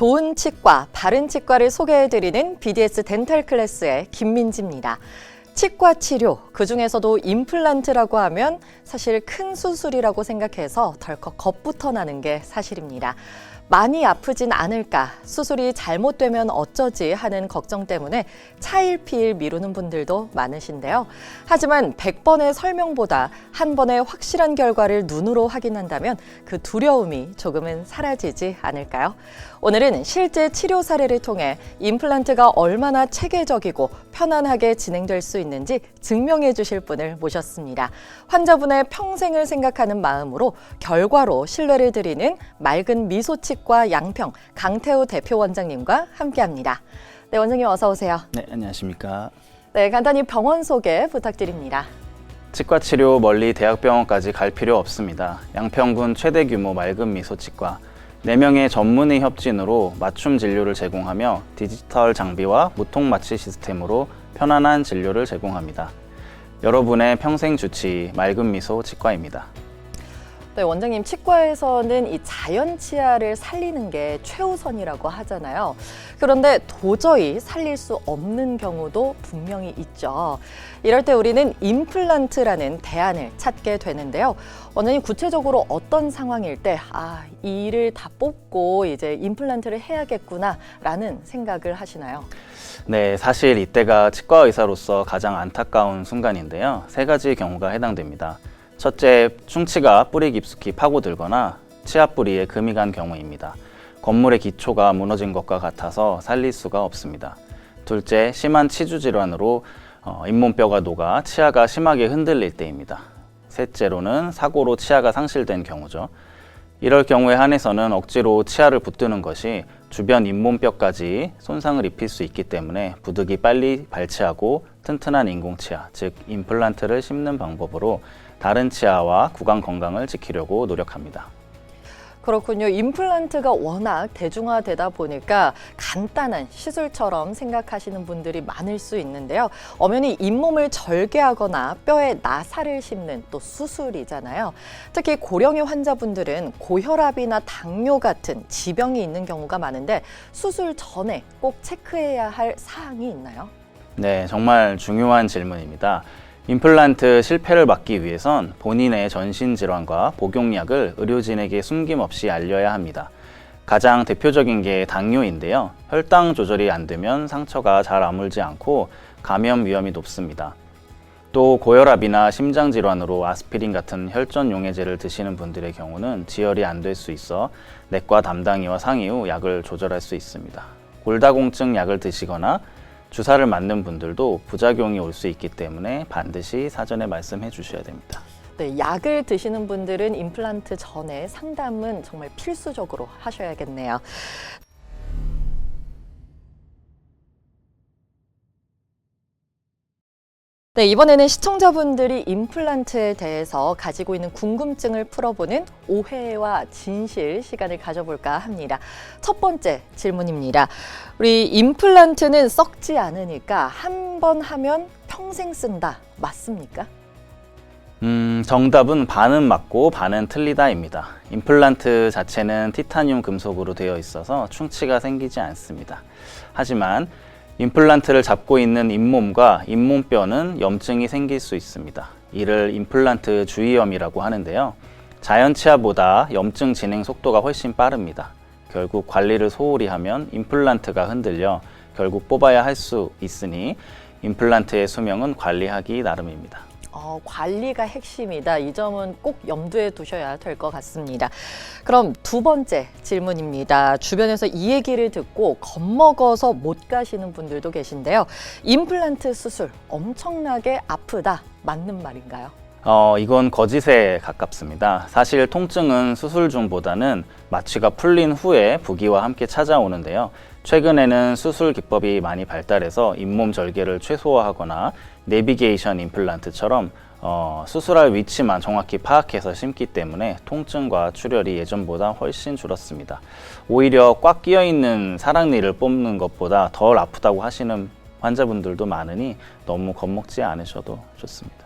좋은 치과, 바른 치과를 소개해드리는 BDS 덴탈 클래스의 김민지입니다. 치과 치료, 그중에서도 임플란트라고 하면 사실 큰 수술이라고 생각해서 덜컥 겁부터 나는 게 사실입니다. 많이 아프진 않을까, 수술이 잘못되면 어쩌지 하는 걱정 때문에 차일피일 미루는 분들도 많으신데요. 하지만 100번의 설명보다 한 번의 확실한 결과를 눈으로 확인한다면 그 두려움이 조금은 사라지지 않을까요? 오늘은 실제 치료 사례를 통해 임플란트가 얼마나 체계적이고 편안하게 진행될 수 있는지 증명해 주실 분을 모셨습니다. 환자분의 평생을 생각하는 마음으로 결과로 신뢰를 드리는 맑은 미소치과 양평 강태우 대표 원장님과 함께합니다. 네, 원장님 어서 오세요. 네, 안녕하십니까. 네, 간단히 병원 소개 부탁드립니다. 치과 치료 멀리 대학병원까지 갈 필요 없습니다. 양평군 최대 규모 맑은 미소치과 4명의 전문의 협진으로 맞춤 진료를 제공하며 디지털 장비와 무통 마취 시스템으로 편안한 진료를 제공합니다. 여러분의 평생 주치 맑은 미소 치과입니다. 네, 원장님, 치과에서는 이 자연 치아를 살리는 게 최우선이라고 하잖아요. 그런데 도저히 살릴 수 없는 경우도 분명히 있죠. 이럴 때 우리는 임플란트라는 대안을 찾게 되는데요. 원장님, 구체적으로 어떤 상황일 때 이를 다 뽑고 이제 임플란트를 해야겠구나라는 생각을 하시나요? 네, 사실 이때가 치과 의사로서 가장 안타까운 순간인데요. 3가지 경우가 해당됩니다. 첫째, 충치가 뿌리 깊숙이 파고들거나 치아 뿌리에 금이 간 경우입니다. 건물의 기초가 무너진 것과 같아서 살릴 수가 없습니다. 둘째, 심한 치주 질환으로 잇몸뼈가 녹아 치아가 심하게 흔들릴 때입니다. 셋째로는 사고로 치아가 상실된 경우죠. 이럴 경우에 한해서는 억지로 치아를 붙드는 것이 주변 잇몸뼈까지 손상을 입힐 수 있기 때문에 부득이 빨리 발치하고 튼튼한 인공치아, 즉 임플란트를 심는 방법으로 다른 치아와 구강 건강을 지키려고 노력합니다. 그렇군요. 임플란트가 워낙 대중화되다 보니까 간단한 시술처럼 생각하시는 분들이 많을 수 있는데요. 엄연히 잇몸을 절개하거나 뼈에 나사를 심는 또 수술이잖아요. 특히 고령의 환자분들은 고혈압이나 당뇨 같은 지병이 있는 경우가 많은데 수술 전에 꼭 체크해야 할 사항이 있나요? 네, 정말 중요한 질문입니다. 임플란트 실패를 막기 위해선 본인의 전신질환과 복용약을 의료진에게 숨김없이 알려야 합니다. 가장 대표적인 게 당뇨인데요. 혈당 조절이 안 되면 상처가 잘 아물지 않고 감염 위험이 높습니다. 또 고혈압이나 심장질환으로 아스피린 같은 혈전 용해제를 드시는 분들의 경우는 지혈이 안 될 수 있어 내과 담당의와 상의 후 약을 조절할 수 있습니다. 골다공증 약을 드시거나 주사를 맞는 분들도 부작용이 올 수 있기 때문에 반드시 사전에 말씀해 주셔야 됩니다. 네, 약을 드시는 분들은 임플란트 전에 상담은 정말 필수적으로 하셔야겠네요. 네, 이번에는 시청자분들이 임플란트에 대해서 가지고 있는 궁금증을 풀어보는 오해와 진실 시간을 가져볼까 합니다. 첫 번째 질문입니다. 우리 임플란트는 썩지 않으니까 한 번 하면 평생 쓴다. 맞습니까? 정답은 반은 맞고 반은 틀리다입니다. 임플란트 자체는 티타늄 금속으로 되어 있어서 충치가 생기지 않습니다. 하지만 임플란트를 잡고 있는 잇몸과 잇몸뼈는 염증이 생길 수 있습니다. 이를 임플란트 주위염이라고 하는데요. 자연 치아보다 염증 진행 속도가 훨씬 빠릅니다. 결국 관리를 소홀히 하면 임플란트가 흔들려 결국 뽑아야 할 수 있으니 임플란트의 수명은 관리하기 나름입니다. 관리가 핵심이다. 이 점은 꼭 염두에 두셔야 될 것 같습니다. 그럼 두 번째 질문입니다. 주변에서 이 얘기를 듣고 겁먹어서 못 가시는 분들도 계신데요. 임플란트 수술 엄청나게 아프다. 맞는 말인가요? 이건 거짓에 가깝습니다. 사실 통증은 수술 중보다는 마취가 풀린 후에 부기와 함께 찾아오는데요. 최근에는 수술 기법이 많이 발달해서 잇몸 절개를 최소화하거나 내비게이션 임플란트처럼 수술할 위치만 정확히 파악해서 심기 때문에 통증과 출혈이 예전보다 훨씬 줄었습니다. 오히려 꽉 끼어있는 사랑니를 뽑는 것보다 덜 아프다고 하시는 환자분들도 많으니 너무 겁먹지 않으셔도 좋습니다.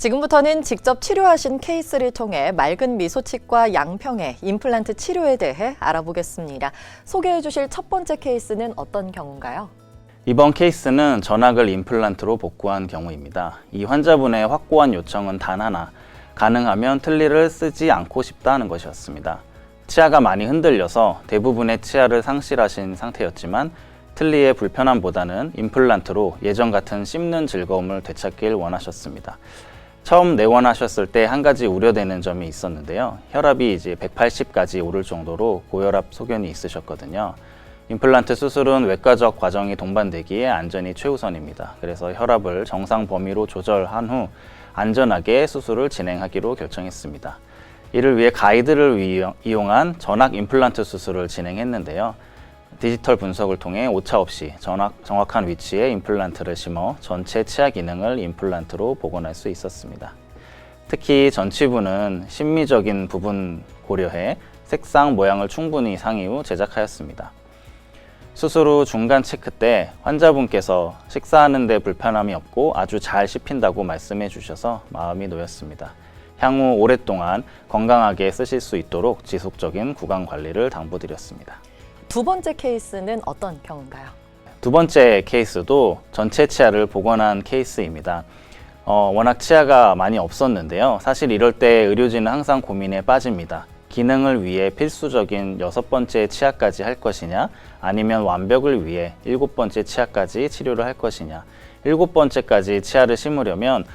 지금부터는 직접 치료하신 케이스를 통해 맑은 미소치과 양평의 임플란트 치료에 대해 알아보겠습니다. 소개해 주실 첫 번째 케이스는 어떤 경우인가요? 이번 케이스는 전악을 임플란트로 복구한 경우입니다. 이 환자분의 확고한 요청은 단 하나, 가능하면 틀니를 쓰지 않고 싶다는 것이었습니다. 치아가 많이 흔들려서 대부분의 치아를 상실하신 상태였지만 틀니의 불편함보다는 임플란트로 예전 같은 씹는 즐거움을 되찾길 원하셨습니다. 처음 내원하셨을 때 한 가지 우려되는 점이 있었는데요. 혈압이 이제 180까지 오를 정도로 고혈압 소견이 있으셨거든요. 임플란트 수술은 외과적 과정이 동반되기에 안전이 최우선입니다. 그래서 혈압을 정상 범위로 조절한 후 안전하게 수술을 진행하기로 결정했습니다. 이를 위해 가이드를 이용한 전악 임플란트 수술을 진행했는데요. 디지털 분석을 통해 오차 없이 정확한 위치에 임플란트를 심어 전체 치아 기능을 임플란트로 복원할 수 있었습니다. 특히 전치부는 심미적인 부분 고려해 색상, 모양을 충분히 상의 후 제작하였습니다. 수술 후 중간 체크 때 환자분께서 식사하는 데 불편함이 없고 아주 잘 씹힌다고 말씀해 주셔서 마음이 놓였습니다. 향후 오랫동안 건강하게 쓰실 수 있도록 지속적인 구강 관리를 당부드렸습니다. 두 번째 케이스는 어떤 경우인가요? 두 번째 케이스도 전체 치아를 복원한 케이스입니다. 워낙 치아가 많이 없었는데요. 사실 이럴 때 의료진은 항상 고민에 빠집니다. 기능을 위해 필수적인 6번째 치아까지 할 것이냐, 아니면 완벽을 위해 7번째 치아까지 치료를 할 것이냐. 7번째까지 치아를 심으려면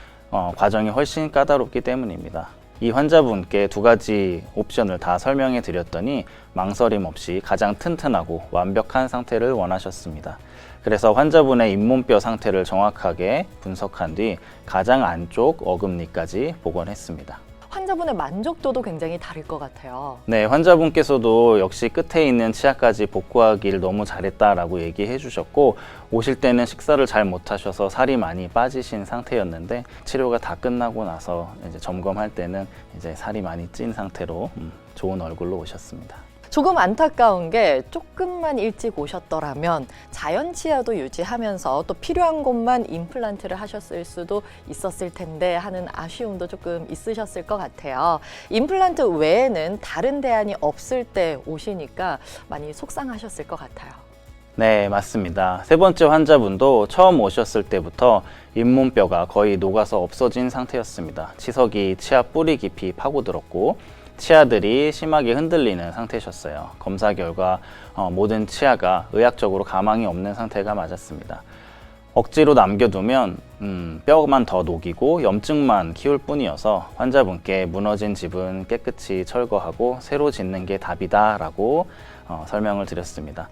과정이 훨씬 까다롭기 때문입니다. 이 환자분께 두 가지 옵션을 다 설명해 드렸더니 망설임 없이 가장 튼튼하고 완벽한 상태를 원하셨습니다. 그래서 환자분의 잇몸뼈 상태를 정확하게 분석한 뒤 가장 안쪽 어금니까지 복원했습니다. 환자분의 만족도도 굉장히 다를 것 같아요. 네, 환자분께서도 역시 끝에 있는 치아까지 복구하길 너무 잘했다라고 얘기해 주셨고, 오실 때는 식사를 잘 못하셔서 살이 많이 빠지신 상태였는데 치료가 다 끝나고 나서 이제 점검할 때는 이제 살이 많이 찐 상태로 좋은 얼굴로 오셨습니다. 조금 안타까운 게 조금만 일찍 오셨더라면 자연 치아도 유지하면서 또 필요한 곳만 임플란트를 하셨을 수도 있었을 텐데 하는 아쉬움도 조금 있으셨을 것 같아요. 임플란트 외에는 다른 대안이 없을 때 오시니까 많이 속상하셨을 것 같아요. 네, 맞습니다. 세 번째 환자분도 처음 오셨을 때부터 잇몸뼈가 거의 녹아서 없어진 상태였습니다. 치석이 치아 뿌리 깊이 파고들었고 치아들이 심하게 흔들리는 상태셨어요. 검사 결과 모든 치아가 의학적으로 가망이 없는 상태가 맞았습니다. 억지로 남겨두면 뼈만 더 녹이고 염증만 키울 뿐이어서 환자분께 무너진 집은 깨끗이 철거하고 새로 짓는 게 답이다라고 설명을 드렸습니다.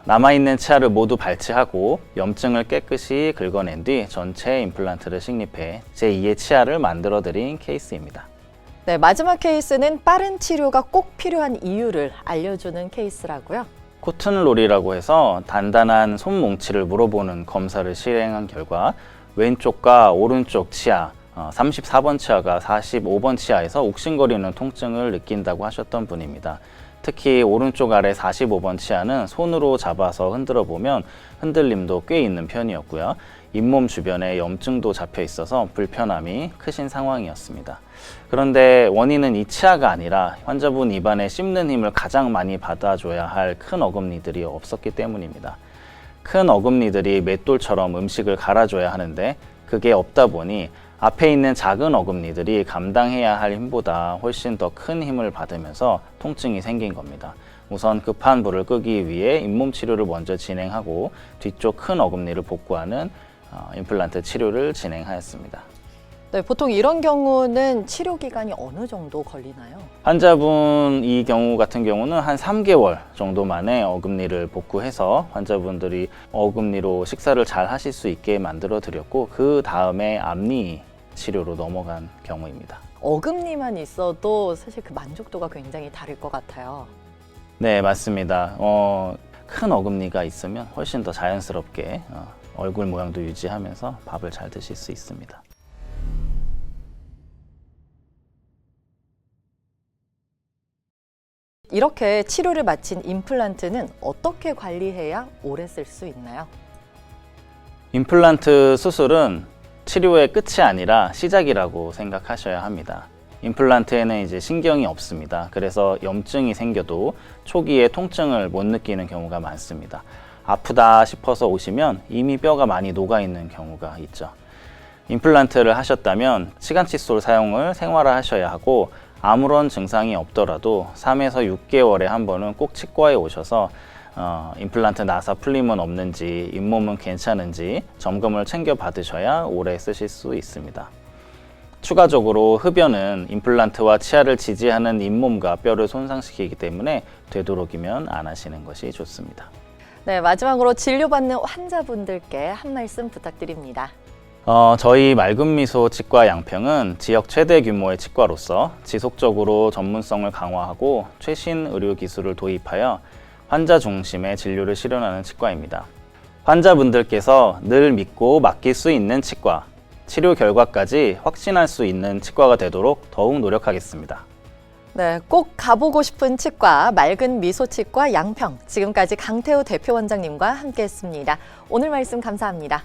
남아있는 치아를 모두 발치하고 염증을 깨끗이 긁어낸 뒤 전체 임플란트를 식립해 제2의 치아를 만들어드린 케이스입니다. 네, 마지막 케이스는 빠른 치료가 꼭 필요한 이유를 알려주는 케이스라고요. 코튼롤이라고 해서 단단한 손뭉치를 물어보는 검사를 실행한 결과 왼쪽과 오른쪽 치아, 34번 치아가 45번 치아에서 욱신거리는 통증을 느낀다고 하셨던 분입니다. 특히 오른쪽 아래 45번 치아는 손으로 잡아서 흔들어 보면 흔들림도 꽤 있는 편이었고요. 잇몸 주변에 염증도 잡혀 있어서 불편함이 크신 상황이었습니다. 그런데 원인은 이 치아가 아니라 환자분 입안에 씹는 힘을 가장 많이 받아줘야 할 큰 어금니들이 없었기 때문입니다. 큰 어금니들이 맷돌처럼 음식을 갈아줘야 하는데 그게 없다 보니 앞에 있는 작은 어금니들이 감당해야 할 힘보다 훨씬 더 큰 힘을 받으면서 통증이 생긴 겁니다. 우선 급한 불을 끄기 위해 잇몸 치료를 먼저 진행하고 뒤쪽 큰 어금니를 복구하는 임플란트 치료를 진행하였습니다. 네, 보통 이런 경우는 치료 기간이 어느 정도 걸리나요? 환자분 이 경우 같은 경우는 한 3개월 정도 만에 어금니를 복구해서 환자분들이 어금니로 식사를 잘 하실 수 있게 만들어 드렸고 그 다음에 앞니 치료로 넘어간 경우입니다. 어금니만 있어도 사실 그 만족도가 굉장히 다를 것 같아요. 네, 맞습니다. 큰 어금니가 있으면 훨씬 더 자연스럽게 얼굴 모양도 유지하면서 밥을 잘 드실 수 있습니다. 이렇게 치료를 마친 임플란트는 어떻게 관리해야 오래 쓸 수 있나요? 임플란트 수술은 치료의 끝이 아니라 시작이라고 생각하셔야 합니다. 임플란트에는 이제 신경이 없습니다. 그래서 염증이 생겨도 초기에 통증을 못 느끼는 경우가 많습니다. 아프다 싶어서 오시면 이미 뼈가 많이 녹아 있는 경우가 있죠. 임플란트를 하셨다면 시간 칫솔 사용을 생활화하셔야 하고 아무런 증상이 없더라도 3에서 6개월에 한 번은 꼭 치과에 오셔서 임플란트 나사 풀림은 없는지 잇몸은 괜찮은지 점검을 챙겨 받으셔야 오래 쓰실 수 있습니다. 추가적으로 흡연은 임플란트와 치아를 지지하는 잇몸과 뼈를 손상시키기 때문에 되도록이면 안 하시는 것이 좋습니다. 네, 마지막으로 진료받는 환자분들께 한 말씀 부탁드립니다. 저희 맑은미소 치과 양평은 지역 최대 규모의 치과로서 지속적으로 전문성을 강화하고 최신 의료 기술을 도입하여 환자 중심의 진료를 실현하는 치과입니다. 환자분들께서 늘 믿고 맡길 수 있는 치과, 치료 결과까지 확신할 수 있는 치과가 되도록 더욱 노력하겠습니다. 네, 꼭 가보고 싶은 치과, 맑은 미소 치과 양평. 지금까지 강태우 대표 원장님과 함께했습니다. 오늘 말씀 감사합니다.